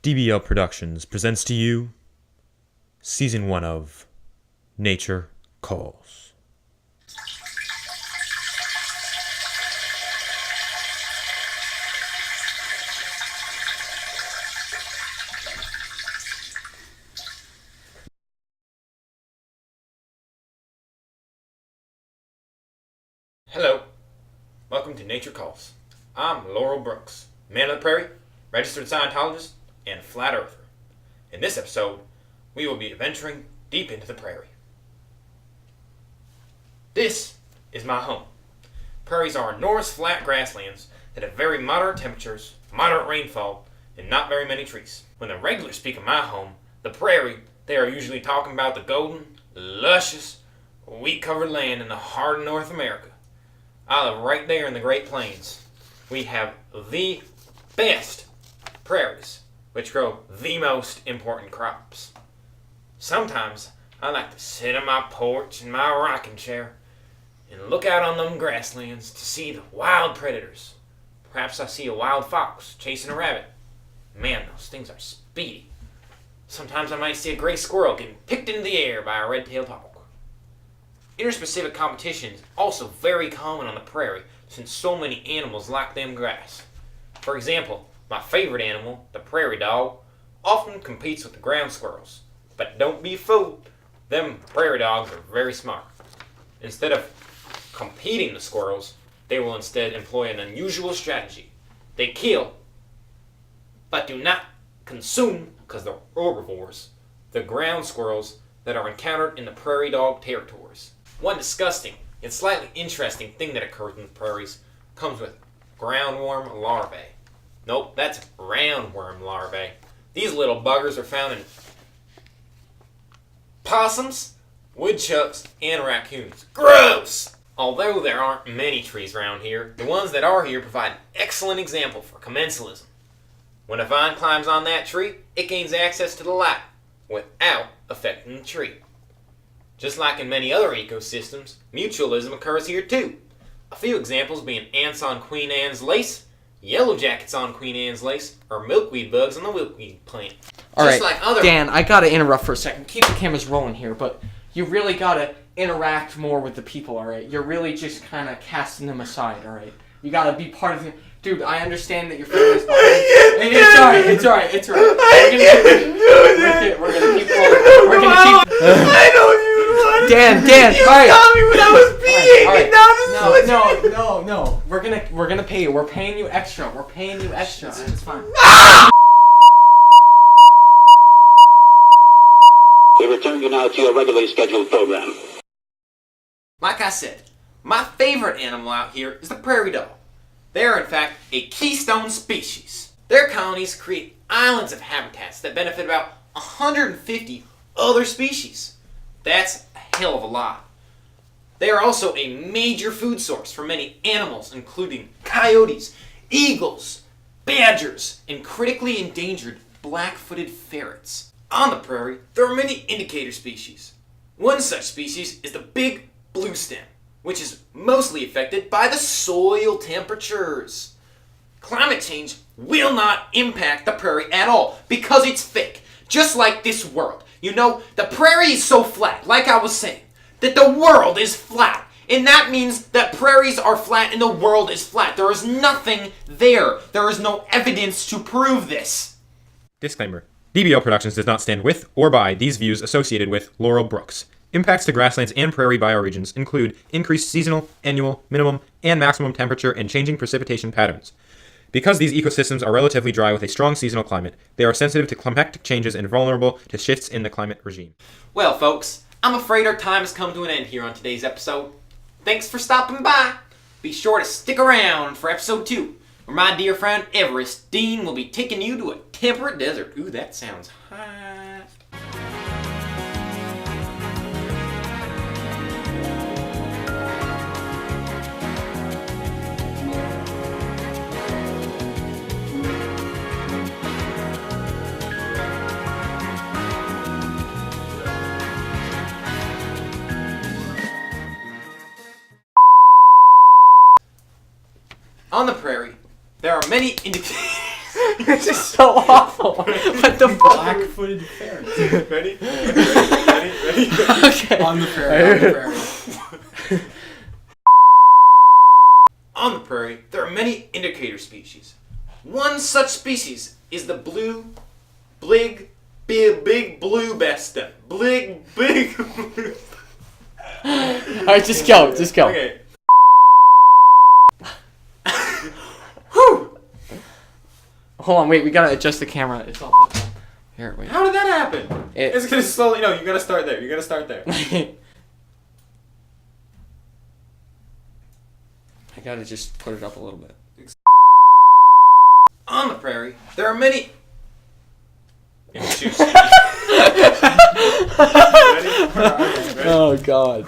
DBL Productions presents to you Season 1 of Nature Calls. Hello, welcome to Nature Calls. I'm Laurel Brooks, man of the prairie, registered Scientologist, and flat earther. In this episode, we will be adventuring deep into the prairie. This is my home. Prairies are enormous flat grasslands that have very moderate temperatures, moderate rainfall, and not very many trees. When the regulars speak of my home, the prairie, they are usually talking about the golden, luscious, wheat-covered land in the heart of North America. I live right there in the Great Plains. We have the best prairies, which grow the most important crops. Sometimes I like to sit on my porch in my rocking chair and look out on them grasslands to see the wild predators. Perhaps I see a wild fox chasing a rabbit. Man, those things are speedy. Sometimes I might see a gray squirrel getting picked into the air by a red-tailed hawk. Interspecific competition is also very common on the prairie since so many animals like them grass. For example, my favorite animal, the prairie dog, often competes with the ground squirrels. But don't be fooled, them prairie dogs are very smart. Instead of competing with squirrels, they will instead employ an unusual strategy. They kill, but do not consume, because they're herbivores, the ground squirrels that are encountered in the prairie dog territories. One disgusting and slightly interesting thing that occurs in the prairies comes with groundworm larvae. Nope, that's roundworm larvae. These little buggers are found in possums, woodchucks, and raccoons. Gross! Although there aren't many trees around here, the ones that are here provide an excellent example for commensalism. When a vine climbs on that tree, it gains access to the light without affecting the tree. Just like in many other ecosystems, mutualism occurs here too. A few examples being ants on Queen Anne's lace, yellow jackets on Queen Anne's lace, or milkweed bugs on the milkweed plant. Alright, like Dan, I gotta interrupt for a second. Keep the cameras rolling here, but you really gotta interact more with the people, alright? You're really just kind of casting them aside, alright? You gotta be part of the... Dude, I understand that your family's behind. It's alright. We're gonna keep rolling. I don't even want to. Dan, you alright. saw me when I was peeing, and now this is No. We're gonna pay you. We're paying you extra. It's fine. We return you now to your regularly scheduled program. Like I said, my favorite animal out here is the prairie dog. They are, in fact, a keystone species. Their colonies create islands of habitats that benefit about 150 other species. That's a hell of a lot. They are also a major food source for many animals, including coyotes, eagles, badgers, and critically endangered black-footed ferrets. On the prairie, there are many indicator species. One such species is the big bluestem, which is mostly affected by the soil temperatures. Climate change will not impact the prairie at all because it's fake, just like this world. You know, the prairie is so flat, like I was saying, that the world is flat. And that means that prairies are flat and the world is flat. There is nothing there. There is no evidence to prove this. Disclaimer. DBL Productions does not stand with or by these views associated with Laurel Brooks. Impacts to grasslands and prairie bioregions include increased seasonal, annual, minimum, and maximum temperature and changing precipitation patterns. Because these ecosystems are relatively dry with a strong seasonal climate, they are sensitive to climatic changes and vulnerable to shifts in the climate regime. Well, folks, I'm afraid our time has come to an end here on today's episode. Thanks for stopping by. Be sure to stick around for episode 2, where my dear friend Everest Dean will be taking you to a temperate desert. Ooh, that sounds hot. On the prairie, there are many indicators. This is so awful. What the fuck? Black-footed ferret. Ready? Ready? Okay. On the prairie. On the prairie, there are many indicator species. One such species is the big blue besta. Big blue. Alright, just go. Okay. Whew. Hold on, wait, we gotta adjust the camera. It's all fucked up. Here, wait. How did that happen? It's gonna slowly. No, you gotta start there. I gotta just put it up a little bit. On the prairie, there are many. Oh god.